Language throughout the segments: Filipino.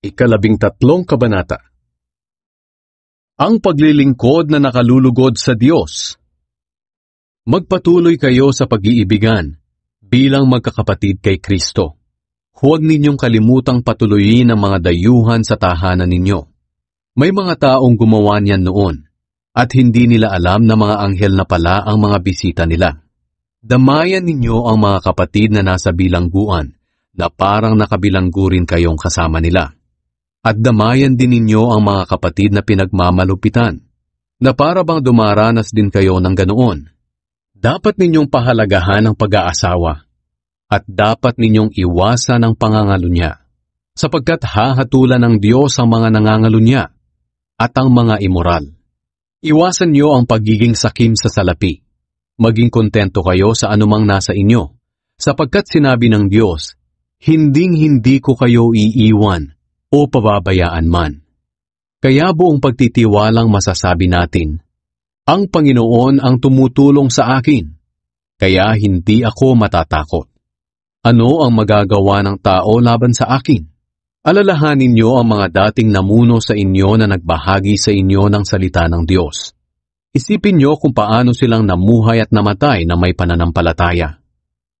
13 Kabanata. Ang paglilingkod na nakalulugod sa Diyos. Magpatuloy kayo sa pag-iibigan bilang magkakapatid kay Kristo. Huwag ninyong kalimutang patuloyin ang mga dayuhan sa tahanan ninyo. May mga taong gumawa niyan noon, at hindi nila alam na mga anghel na pala ang mga bisita nila. Damayan ninyo ang mga kapatid na nasa bilangguan, na parang nakabilanggo rin kayong kasama nila. At damayan din ninyo ang mga kapatid na pinagmamalupitan, na para bang dumaranas din kayo ng ganoon. Dapat ninyong pahalagahan ang pag-aasawa, at dapat ninyong iwasan ang pangangalunya, sapagkat hahatulan ng Diyos ang mga nangangalunya at ang mga immoral. Iwasan niyo ang pagiging sakim sa salapi. Maging kontento kayo sa anumang nasa inyo, sapagkat sinabi ng Diyos, hinding-hindi ko kayo iiwan o pababayaan man. Kaya buong pagtitiwalang masasabi natin, ang Panginoon ang tumutulong sa akin, kaya hindi ako matatakot. Ano ang magagawa ng tao laban sa akin? Alalahanin niyo ang mga dating namuno sa inyo na nagbahagi sa inyo ng salita ng Diyos. Isipin niyo kung paano silang namuhay at namatay na may pananampalataya.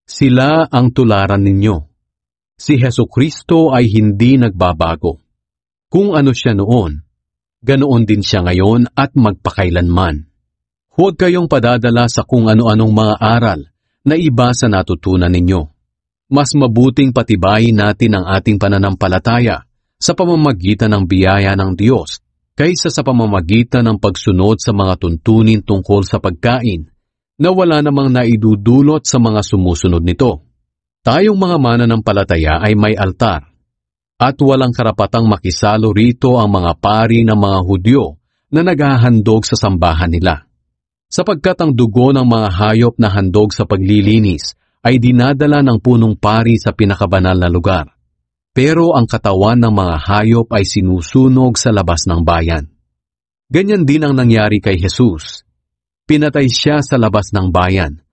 Sila ang tularan ninyo. Si Hesukristo ay hindi nagbabago. Kung ano siya noon, ganoon din siya ngayon at magpakailanman. Huwag kayong padadala sa kung ano-anong mga aral na iba sa natutunan ninyo. Mas mabuting patibayin natin ang ating pananampalataya sa pamamagitan ng biyaya ng Diyos kaysa sa pamamagitan ng pagsunod sa mga tuntunin tungkol sa pagkain na wala namang naidudulot sa mga sumusunod nito. Tayong mga mananampalataya ay may altar, at walang karapatang makisalo rito ang mga pari ng mga Hudyo na naghahandog sa sambahan nila. Sapagkat ang dugo ng mga hayop na handog sa paglilinis ay dinadala ng punong pari sa pinakabanal na lugar, pero ang katawan ng mga hayop ay sinusunog sa labas ng bayan. Ganyan din ang nangyari kay Jesus. Pinatay siya sa labas ng bayan,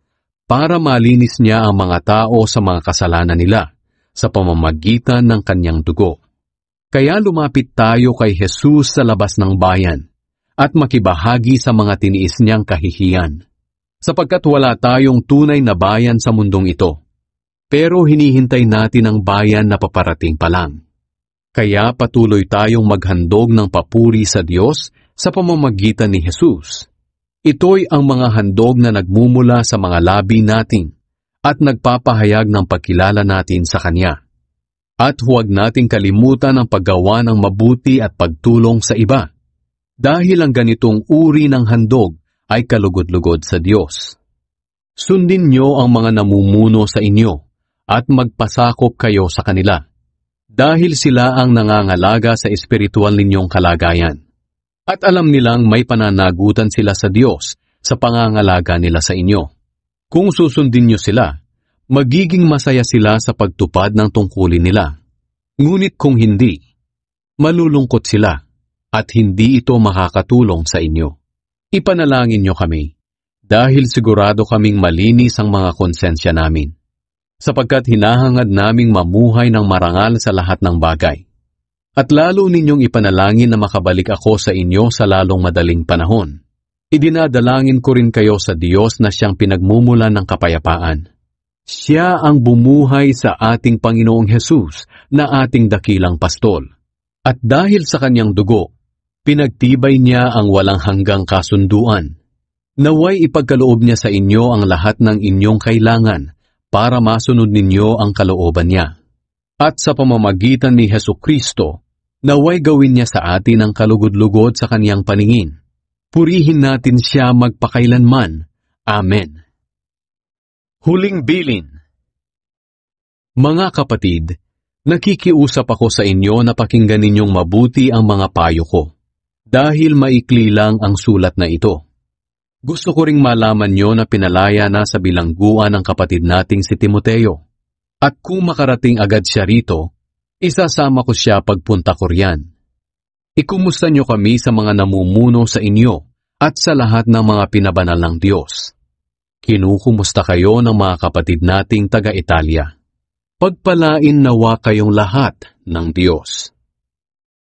para malinis niya ang mga tao sa mga kasalanan nila sa pamamagitan ng kanyang dugo. Kaya lumapit tayo kay Jesus sa labas ng bayan at makibahagi sa mga tiniis niyang kahihiyan, sapagkat wala tayong tunay na bayan sa mundong ito, pero hinihintay natin ang bayan na paparating pa lang. Kaya patuloy tayong maghandog ng papuri sa Diyos sa pamamagitan ni Jesus. Ito'y ang mga handog na nagmumula sa mga labi natin at nagpapahayag ng pagkilala natin sa Kanya. At huwag nating kalimutan ang paggawa ng mabuti at pagtulong sa iba, dahil ang ganitong uri ng handog ay kalugod-lugod sa Diyos. Sundin niyo ang mga namumuno sa inyo at magpasakop kayo sa kanila, dahil sila ang nangangalaga sa espiritual ninyong kalagayan. At alam nilang may pananagutan sila sa Diyos sa pangangalaga nila sa inyo. Kung susundin niyo sila, magiging masaya sila sa pagtupad ng tungkulin nila. Ngunit kung hindi, malulungkot sila at hindi ito makakatulong sa inyo. Ipanalangin niyo kami, dahil sigurado kaming malinis ang mga konsensya namin, sapagkat hinahangad naming mamuhay ng marangal sa lahat ng bagay. At lalo ninyong ipanalangin na makabalik ako sa inyo sa lalong madaling panahon. Idinadalangin ko rin kayo sa Diyos na siyang pinagmumulan ng kapayapaan. Siya ang bumuhay sa ating Panginoong Hesus na ating dakilang pastol. At dahil sa kanyang dugo, pinagtibay niya ang walang hanggang kasunduan. Naway ipagkaloob niya sa inyo ang lahat ng inyong kailangan para masunod ninyo ang kalooban niya. At sa pamamagitan ni Hesukristo, naway gawin niya sa atin ang kalugod-lugod sa kaniyang paningin. Purihin natin siya magpakailanman. Amen. Huling bilin. Mga kapatid, nakikiusap ako sa inyo na pakinggan ninyong mabuti ang mga payo ko, dahil maikli lang ang sulat na ito. Gusto ko ring malaman nyo na pinalaya na sa bilangguan ng kapatid nating si Timoteo. At kung makarating agad siya rito, isasama ko siya pagpunta ko riyan. Ikumusta nyo kami sa mga namumuno sa inyo at sa lahat ng mga pinabanal ng Diyos. Kinukumusta kayo ng mga kapatid nating taga-Italia. Pagpalain nawa kayong lahat ng Diyos.